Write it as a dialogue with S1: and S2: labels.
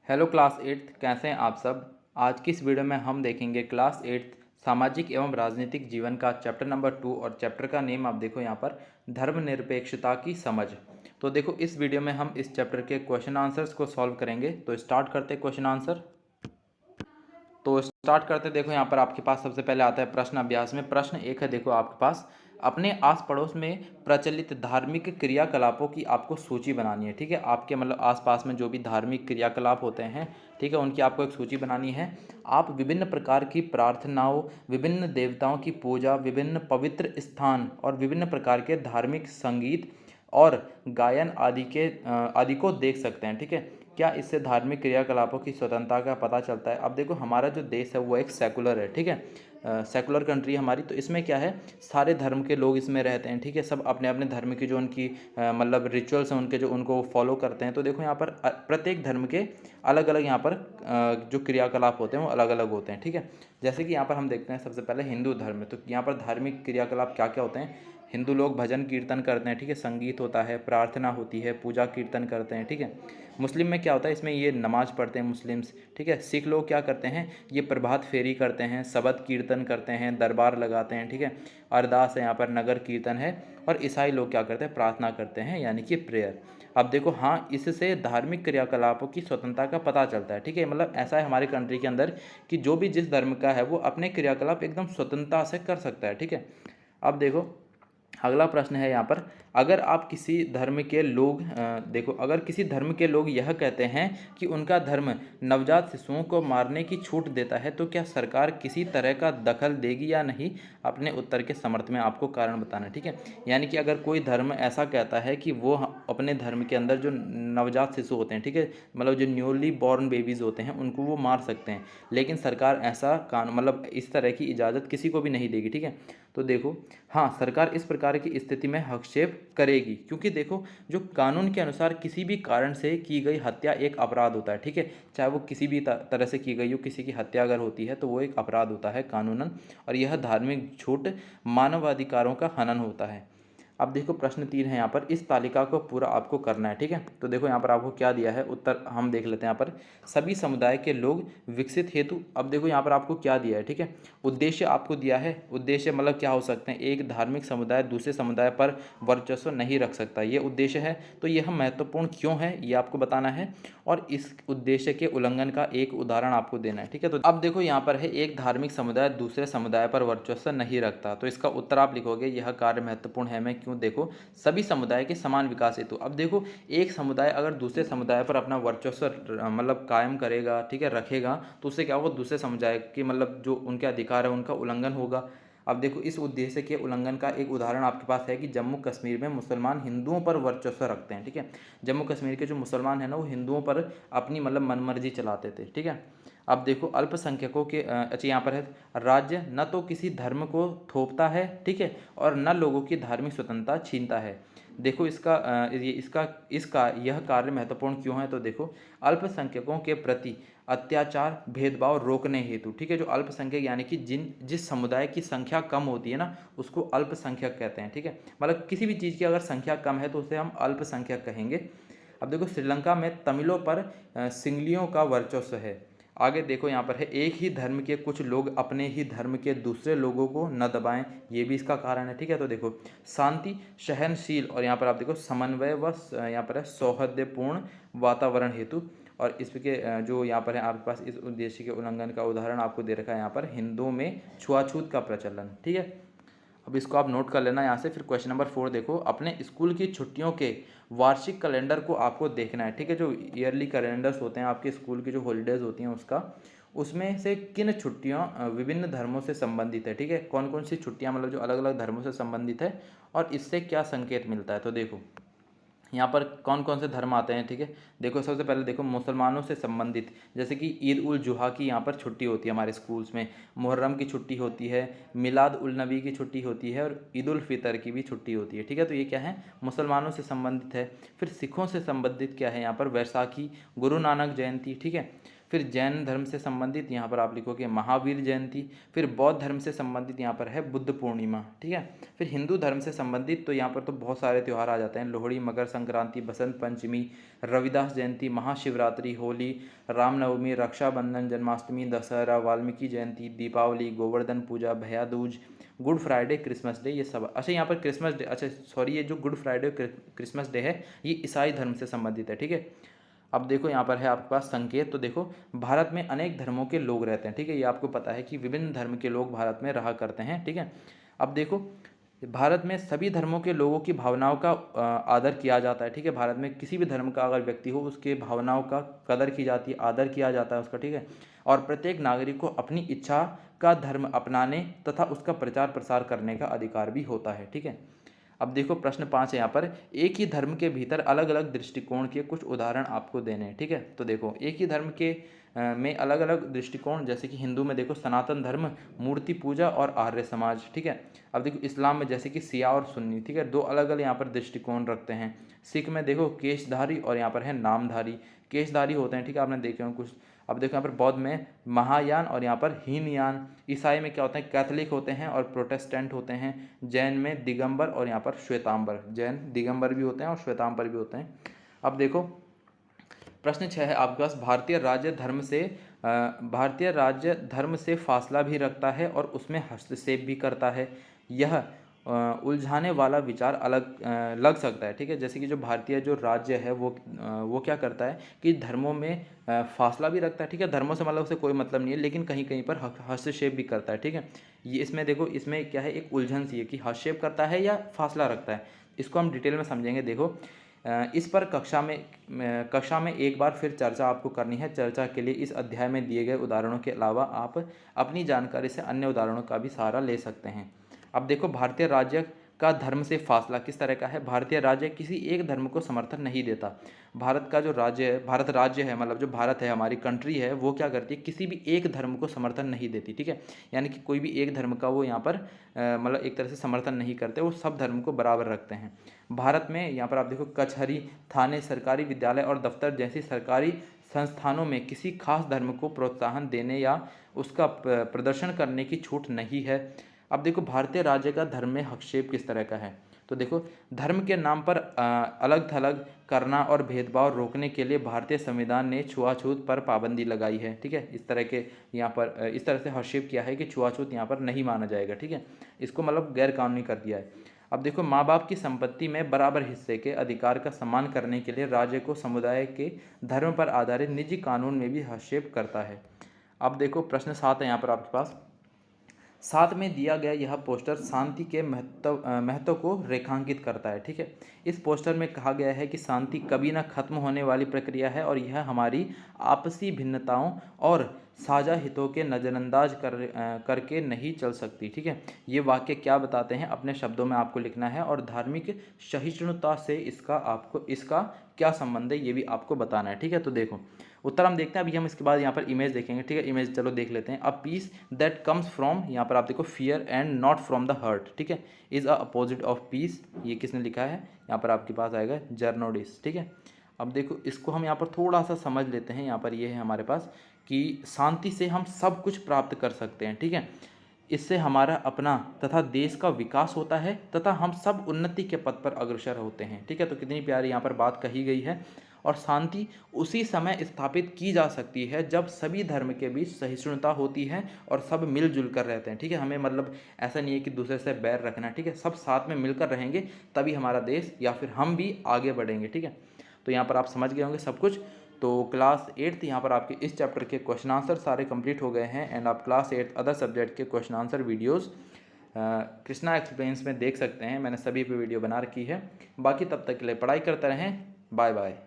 S1: Hello class eighth, कैसे हैं आप सब। आज की इस वीडियो में हम देखेंगे क्लास एट्थ सामाजिक एवं राजनीतिक जीवन का चैप्टर नंबर 2 और चैप्टर का नेम आप देखो यहाँ पर धर्मनिरपेक्षता की समझ। तो देखो इस वीडियो में हम इस चैप्टर के क्वेश्चन आंसर्स को सॉल्व करेंगे। तो स्टार्ट करते हैं क्वेश्चन आंसर। तो स्टार्ट करते देखो यहाँ पर आपके पास सबसे पहले आता है प्रश्न अभ्यास में। प्रश्न एक है, देखो आपके पास अपने आस पड़ोस में प्रचलित धार्मिक क्रियाकलापों की आपको सूची बनानी है। ठीक है, आपके मतलब आसपास में जो भी धार्मिक क्रियाकलाप होते हैं, ठीक है, उनकी आपको एक सूची बनानी है। आप विभिन्न प्रकार की प्रार्थनाओं, विभिन्न देवताओं की पूजा, विभिन्न पवित्र स्थान और विभिन्न प्रकार के धार्मिक संगीत और गायन आदि को देख सकते हैं। ठीक है, क्या इससे धार्मिक क्रियाकलापों की स्वतंत्रता का पता चलता है। अब देखो हमारा जो देश है वो एक सेकुलर है। ठीक है, सेकुलर कंट्री हमारी, तो इसमें क्या है, सारे धर्म के लोग इसमें रहते हैं। ठीक है, सब अपने अपने धर्म की जो उनकी मतलब रिचुअल्स हैं उनके, जो उनको फॉलो करते हैं। तो देखो यहाँ पर प्रत्येक धर्म के अलग अलग यहाँ पर जो क्रियाकलाप होते हैं वो अलग अलग होते हैं। ठीक है, जैसे कि यहाँ पर हम देखते हैं सबसे पहले हिंदू धर्म में। तो यहाँ पर धार्मिक क्रियाकलाप क्या क्या होते हैं। हिंदू लोग भजन कीर्तन करते हैं। ठीक है, संगीत होता है, प्रार्थना होती है, पूजा कीर्तन करते हैं। ठीक है, मुस्लिम में क्या होता है, इसमें ये नमाज पढ़ते हैं मुस्लिम्स। ठीक है, सिख लोग क्या करते हैं, ये प्रभात फेरी करते हैं, शबद कीर्तन करते हैं, दरबार लगाते हैं। ठीक है, अरदास है, यहाँ पर नगर कीर्तन है। और ईसाई लोग क्या करते हैं, प्रार्थना करते हैं, यानी कि प्रेयर। अब देखो हाँ, इससे धार्मिक क्रियाकलापों की स्वतंत्रता का पता चलता है। ठीक है, मतलब ऐसा है हमारी कंट्री के अंदर कि जो भी जिस धर्म का है वो अपने क्रियाकलाप एकदम स्वतंत्रता से कर सकता है। ठीक है, अब देखो अगला प्रश्न है यहाँ पर, अगर आप किसी धर्म के लोग देखो, अगर किसी धर्म के लोग यह कहते हैं कि उनका धर्म नवजात शिशुओं को मारने की छूट देता है, तो क्या सरकार किसी तरह का दखल देगी या नहीं। अपने उत्तर के समर्थ में आपको कारण बताना है। ठीक है, यानी कि अगर कोई धर्म ऐसा कहता है कि वो अपने धर्म के अंदर जो नवजात शिशु होते हैं, ठीक है, मतलब जो न्यूली बॉर्न बेबीज़ होते हैं, उनको वो मार सकते हैं, लेकिन सरकार ऐसा कानून मतलब इस तरह की इजाज़त किसी को भी नहीं देगी। ठीक है, तो देखो हाँ, सरकार इस प्रकार की स्थिति में हस्तक्षेप करेगी, क्योंकि देखो जो कानून के अनुसार किसी भी कारण से की गई हत्या एक अपराध होता है। ठीक है, चाहे वो किसी भी तरह से की गई हो, किसी की हत्या अगर होती है तो वो एक अपराध होता है कानूनन, और यह धार्मिक झूठ मानवाधिकारों का हनन होता है। अब देखो प्रश्न 3 है यहाँ पर, इस तालिका को पूरा आपको करना है। ठीक है, तो देखो यहाँ पर आपको क्या दिया है, उत्तर हम देख लेते हैं। यहाँ पर सभी समुदाय के लोग विकसित हेतु, अब देखो यहाँ पर आपको क्या दिया है। ठीक है, उद्देश्य आपको दिया है। उद्देश्य मतलब क्या हो सकते हैं, एक धार्मिक समुदाय दूसरे समुदाय पर वर्चस्व नहीं रख सकता, ये उद्देश्य है। तो यह महत्वपूर्ण क्यों है ये आपको बताना है, और इस उद्देश्य के उल्लंघन का एक उदाहरण आपको देना है। ठीक है, तो अब देखो यहाँ पर है, एक धार्मिक समुदाय दूसरे समुदाय पर वर्चस्व नहीं रखता, तो इसका उत्तर आप लिखोगे यह कार्य महत्वपूर्ण है। मैं क्यों, देखो सभी समुदाय के समान विकास हेतु। अब देखो एक समुदाय अगर दूसरे समुदाय पर अपना वर्चस्व मतलब कायम करेगा, ठीक है, रखेगा, तो उससे क्या होगा, दूसरे समुदाय के मतलब जो उनके अधिकार है उनका उल्लंघन होगा। अब देखो इस उद्देश्य के उल्लंघन का एक उदाहरण आपके पास है कि जम्मू कश्मीर में मुसलमान हिंदुओं पर वर्चस्व रखते हैं। ठीक है, जम्मू कश्मीर के जो मुसलमान हैं ना, वो हिंदुओं पर अपनी मतलब मनमर्जी चलाते थे। ठीक है, अब देखो अल्पसंख्यकों के अच्छा यहाँ पर है, राज्य न तो किसी धर्म को थोपता है, ठीक है, और न लोगों की धार्मिक स्वतंत्रता छीनता है। देखो इसका यह कार्य महत्वपूर्ण क्यों है, तो देखो अल्पसंख्यकों के प्रति अत्याचार भेदभाव रोकने हेतु। ठीक है, जो अल्पसंख्यक यानी कि जिस समुदाय की संख्या कम होती है ना, उसको अल्पसंख्यक कहते हैं। ठीक है, मतलब किसी भी चीज़ की अगर संख्या कम है तो उसे हम अल्पसंख्यक कहेंगे। अब देखो श्रीलंका में तमिलों पर सिंगलियों का वर्चस्व है। आगे देखो यहाँ पर है, एक ही धर्म के कुछ लोग अपने ही धर्म के दूसरे लोगों को न दबाएं, ये भी इसका कारण है। ठीक है, तो देखो शांति, सहनशील, और यहाँ पर आप देखो समन्वय व यहाँ पर है सौहार्दपूर्ण वातावरण हेतु। और इसके जो यहाँ पर है आपके पास इस उद्देश्य के उल्लंघन का उदाहरण आपको दे रखा है यहाँ पर, हिंदुओं में छुआछूत का प्रचलन। ठीक है, अब इसको आप नोट कर लेना यहाँ से। फिर क्वेश्चन नंबर 4 देखो, अपने स्कूल की छुट्टियों के वार्षिक कैलेंडर को आपको देखना है। ठीक है, जो ईयरली कैलेंडर्स होते हैं आपके स्कूल की जो हॉलीडेज होती हैं उसका, उसमें से किन छुट्टियाँ विभिन्न धर्मों से संबंधित है। ठीक है, कौन कौन सी छुट्टियाँ मतलब जो अलग अलग धर्मों से संबंधित है और इससे क्या संकेत मिलता है। तो देखो यहाँ पर कौन कौन से धर्म आते हैं। ठीक है, देखो सबसे पहले देखो मुसलमानों से संबंधित, जैसे कि ईद उल जुहा की यहाँ पर छुट्टी होती है हमारे स्कूल्स में, मुहर्रम की छुट्टी होती है, मिलाद उल नबी की छुट्टी होती है, और ईद उल फितर की भी छुट्टी होती है। ठीक है, तो ये क्या है, मुसलमानों से संबंधित है। फिर सिखों से संबंधित क्या है यहाँ पर, वैसाखी, गुरु नानक जयंती। ठीक है, फिर जैन धर्म से संबंधित यहाँ पर आप लिखोगे महावीर जयंती। फिर बौद्ध धर्म से संबंधित यहाँ पर है बुद्ध पूर्णिमा, ठीक है। फिर हिंदू धर्म से संबंधित तो यहाँ पर तो बहुत सारे त्यौहार आ जाते हैं, लोहड़ी, मकर संक्रांति, बसंत पंचमी, रविदास जयंती, महाशिवरात्रि, होली, रामनवमी, रक्षाबंधन, जन्माष्टमी, दशहरा, वाल्मीकि जयंती, दीपावली, गोवर्धन पूजा, भैया Dooj, good Friday, Christmas day, ये सब। अच्छा यहाँ पर क्रिसमस डे, अच्छा सॉरी, ये जो गुड फ्राइडे क्रिसमस डे है ये ईसाई धर्म से संबंधित है, ठीक है। अब देखो यहाँ पर है आपके पास संकेत, तो देखो भारत में अनेक धर्मों के लोग रहते हैं, ठीक है। ये आपको पता है कि विभिन्न धर्म के लोग भारत में रहा करते हैं, ठीक है। अब देखो भारत में सभी धर्मों के लोगों की भावनाओं का आदर किया जाता है, ठीक है। भारत में किसी भी धर्म का अगर व्यक्ति हो उसके भावनाओं का कदर की जाती है, आदर किया जाता है उसका, ठीक है। और प्रत्येक नागरिक को अपनी इच्छा का धर्म अपनाने तथा उसका प्रचार प्रसार करने का अधिकार भी होता है, ठीक है। अब देखो प्रश्न 5 है यहाँ पर, एक ही धर्म के भीतर अलग अलग दृष्टिकोण के कुछ उदाहरण आपको देने हैं, ठीक है। तो देखो एक ही धर्म के में अलग अलग दृष्टिकोण, जैसे कि हिंदू में देखो सनातन धर्म, मूर्ति पूजा और आर्य समाज, ठीक है। अब देखो इस्लाम में जैसे कि सिया और सुन्नी, ठीक है, दो अलग अलग यहाँ पर दृष्टिकोण रखते हैं। सिख में देखो केशधारी और यहाँ पर है नामधारी, केशधारी होते हैं, ठीक है, आपने देखे होंगे कुछ। अब देखो यहाँ पर बौद्ध में महायान और यहाँ पर हीनयान। ईसाई में क्या होते हैं, कैथोलिक होते हैं और प्रोटेस्टेंट होते हैं। जैन में दिगंबर और यहाँ पर श्वेतांबर, जैन दिगंबर भी होते हैं और श्वेतांबर भी होते हैं। अब देखो प्रश्न 6 है आपके पास, भारतीय राज्य धर्म से फासला भी रखता है और उसमें हस्तक्षेप भी करता है। यह उलझाने वाला विचार अलग लग सकता है, ठीक है। जैसे कि जो भारतीय जो राज्य है वो क्या करता है कि धर्मों में फासला भी रखता है, ठीक है। धर्मों से मतलब उसे कोई मतलब नहीं है, लेकिन कहीं कहीं पर हस्तक्षेप भी करता है, ठीक है। ये इसमें देखो, इसमें क्या है, एक उलझन सी है कि हस्तक्षेप करता है या फासला रखता है। इसको हम डिटेल में समझेंगे। देखो इस पर कक्षा में एक बार फिर चर्चा आपको करनी है। चर्चा के लिए इस अध्याय में दिए गए उदाहरणों के अलावा आप अपनी जानकारी से अन्य उदाहरणों का भी सहारा ले सकते हैं। अब देखो भारतीय राज्य का धर्म से फासला किस तरह का है। भारतीय राज्य किसी एक धर्म को समर्थन नहीं देता। भारत का जो राज्य है, भारत राज्य है, मतलब जो भारत है, हमारी कंट्री है, वो क्या करती है, किसी भी एक धर्म को समर्थन नहीं देती, ठीक है। यानी कि कोई भी एक धर्म का वो यहाँ पर मतलब एक तरह से समर्थन नहीं करते, वो सब धर्म को बराबर रखते हैं। भारत में यहाँ पर आप देखो कचहरी, थाने, सरकारी विद्यालय और दफ्तर जैसी सरकारी संस्थानों में किसी खास धर्म को प्रोत्साहन देने या उसका प्रदर्शन करने की छूट नहीं है। अब देखो भारतीय राज्य का धर्म में हस्तक्षेप किस तरह का है। तो देखो धर्म के नाम पर अलग थलग करना और भेदभाव रोकने के लिए भारतीय संविधान ने छुआछूत पर पाबंदी लगाई है, ठीक है। इस तरह के यहाँ पर इस तरह से हस्तक्षेप किया है कि छुआछूत यहाँ पर नहीं माना जाएगा, ठीक है। इसको मतलब गैर कानूनी कर दिया है। अब देखो माँ बाप की संपत्ति में बराबर हिस्से के अधिकार का सम्मान करने के लिए राज्य को समुदाय के धर्म पर आधारित निजी कानून में भी हस्तक्षेप करता है। अब देखो प्रश्न 7 है यहाँ पर आपके पास। 7 में दिया गया यह पोस्टर शांति के महत्व को रेखांकित करता है, ठीक है। इस पोस्टर में कहा गया है कि शांति कभी ना खत्म होने वाली प्रक्रिया है और यह हमारी आपसी भिन्नताओं और साझा हितों के नज़रअंदाज करके नहीं चल सकती, ठीक है। ये वाक्य क्या बताते हैं अपने शब्दों में आपको लिखना है और धार्मिक सहिष्णुता से इसका क्या संबंध है ये भी आपको बताना है, ठीक है। तो देखो उत्तर हम देखते हैं। अभी हम इसके बाद यहाँ पर इमेज देखेंगे, ठीक है। इमेज चलो देख लेते हैं। A peace that comes from, यहाँ पर आप देखो fear and not from the heart, ठीक है, is a opposite of peace. ये किसने लिखा है, यहाँ पर आपके पास आएगा जर्नोडिस, ठीक है। अब देखो इसको हम यहाँ पर थोड़ा सा समझ लेते हैं। यहाँ पर ये है हमारे पास कि शांति से हम सब कुछ प्राप्त कर सकते हैं, ठीक है। इससे हमारा अपना तथा देश का विकास होता है तथा हम सब उन्नति के पथ पर अग्रसर होते हैं, ठीक है। तो कितनी प्यारी यहाँ पर बात कही गई है। और शांति उसी समय स्थापित की जा सकती है जब सभी धर्म के बीच सहिष्णुता होती है और सब मिलजुल कर रहते हैं, ठीक है। हमें मतलब ऐसा नहीं है कि दूसरे से बैर रखना है, ठीक है। सब साथ में मिलकर रहेंगे तभी हमारा देश या फिर हम भी आगे बढ़ेंगे, ठीक है। तो यहाँ पर आप समझ गए होंगे सब कुछ। तो क्लास 8 यहाँ पर आपके इस चैप्टर के क्वेश्चन आंसर सारे कंप्लीट हो गए हैं एंड आप क्लास 8 अदर सब्जेक्ट के question answer videos Krishna explains में देख सकते हैं। मैंने सभी पे वीडियो बना रखी है। बाकी तब तक के लिए पढ़ाई करते रहें। Bye bye.